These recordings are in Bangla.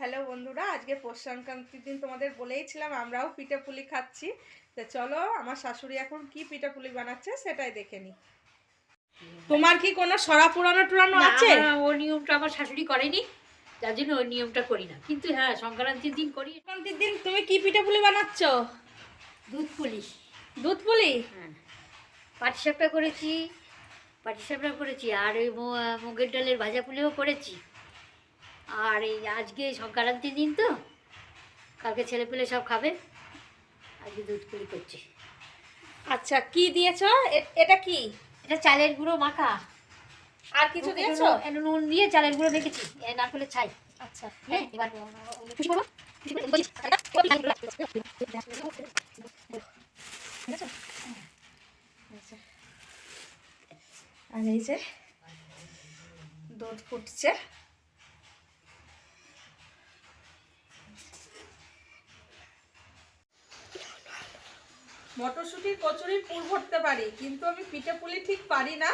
হ্যালো বন্ধুরা, আজকে পৌষ সংক্রান্তির দিন তোমাদের বলেইছিলাম আমরাও পিঠে পুলি খাচ্ছি। তো চলো আমার শাশুড়ি এখন কি পিঠে পুলি বানাচ্ছে সেটাই দেখে নিই। তোমার কি কোনো সরা পুরানো টুরানো আছে? ও নিয়মটা আমার শাশুড়ি করেনি, যার জন্য ওই নিয়মটা করি না। কিন্তু হ্যাঁ, সংক্রান্তির দিন করি। সংক্রান্তির দিন তুমি কি পিঠে পুলি বানাচ্ছ? দুধ পুলি। দুধ পুলি? হ্যাঁ, পাটিসাপটা করেছি আর ওই মুগের ডালের ভাজা পুলিও করেছি। আর এই আজকে সংক্রান্তির দিন তো, কালকে ছেলেপেলে সব খাবে, আজকে দুধ পুলি করছি। আচ্ছা, কি দিয়েছো? এটা কি? এটা চালের গুঁড়ো মাখা। আর কিছু দিয়েছো? নুন দিয়ে চালের গুঁড়ো মেখেছি, নারকেলের ছাই। আচ্ছা, হ্যাঁ, এবার খুশি করবো। আর এই যে দুধ ফুটছে। মটরশুঁটির কচুরির পুর ভরতে পারি, কিন্তু আমি পিঠে পুলি ঠিক পারি না।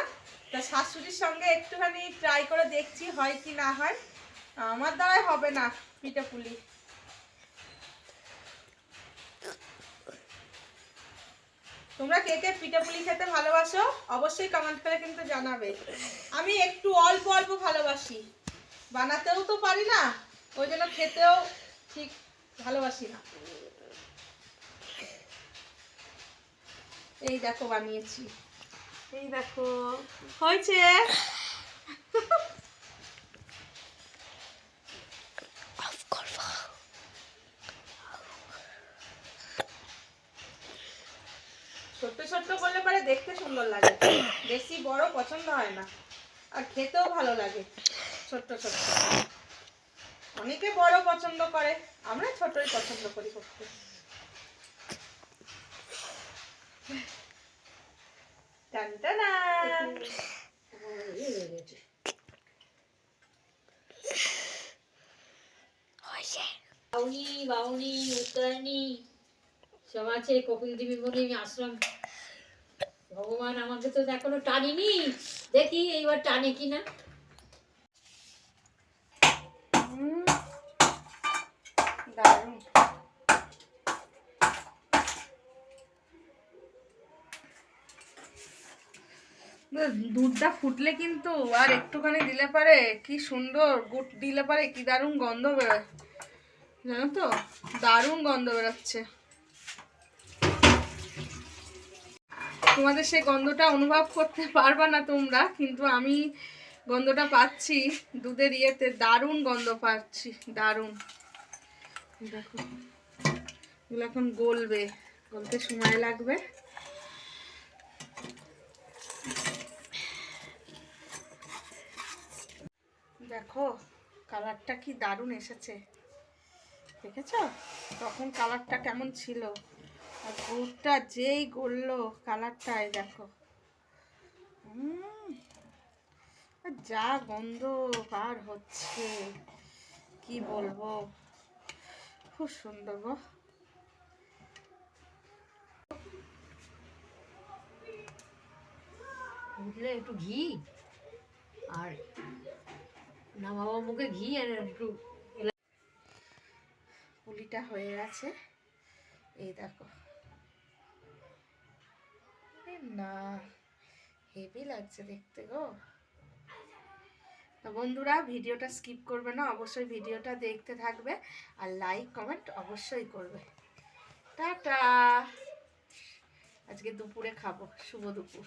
তা শাশুড়ির সঙ্গে একটুখানি ট্রাই করে দেখছি হয় কি না হয়। আমার দ্বারাই হবে না পিঠে পুলি। তোমরা কে কে পিঠে পুলি খেতে ভালোবাসো অবশ্যই কমেন্ট করে কিন্তু জানাবে। আমি একটু অল্প অল্প ভালোবাসি, বানাতেও তো পারি না, ওই জন্য খেতেও ঠিক ভালোবাসি না। এই দেখো বানিয়েছি, এই দেখো হয়েছে। ছোট্ট ছোট্ট করলে পরে দেখতে সুন্দর লাগে, বেশি বড় পছন্দ হয় না, আর খেতেও ভালো লাগে ছোট্ট ছোট্ট। অনেকে বড় পছন্দ করে, আমরা ছোটই পছন্দ করি করতে। টানটানা। বাউনি উত্তরায়ণী সব আছে। কপিল দেবী বলে আশ্রম। ভগবান আমাকে তো এখনো টানিনি, দেখি এইবার টানে কিনা। দারুণ। দুধটা ফুটলে কিন্তু আর একটুখানি দিলে পারে কি সুন্দর, গুড় দিলে পারে কি দারুণ গন্ধ বেরোয়, জানো তো? দারুণ গন্ধ বেরোচ্ছে। তোমাদের সেই গন্ধটা অনুভব করতে পারবা না তোমরা, কিন্তু আমি গন্ধটা পাচ্ছি দুধের ইয়েতে, দারুণ গন্ধ পাচ্ছি, দারুণ। দেখো এগুলো এখন গলবে, গলতে সময় লাগবে। দেখো কালারটা কি দারুণ এসেছে, দেখেছো? তখন কালারটা কেমন ছিল, আর গুড়টা যেই গললো কালারটাই দেখো। যা গন্ধ বার হচ্ছে কি বলবো, খুব সুন্দর গো। বুঝলে, একটু ঘি আর নামাবার মুখে ঘি আর একটু। পুলিটা হয়ে গেছে, এই দেখো। না, হেভি লাগছে দেখতে গো। তো বন্ধুরা, ভিডিওটা স্কিপ করবে না, অবশ্যই ভিডিওটা দেখতে থাকবে, আর লাইক কমেন্ট অবশ্যই করবে। টাটা। আজকে দুপুরে খাবো, শুভ দুপুর।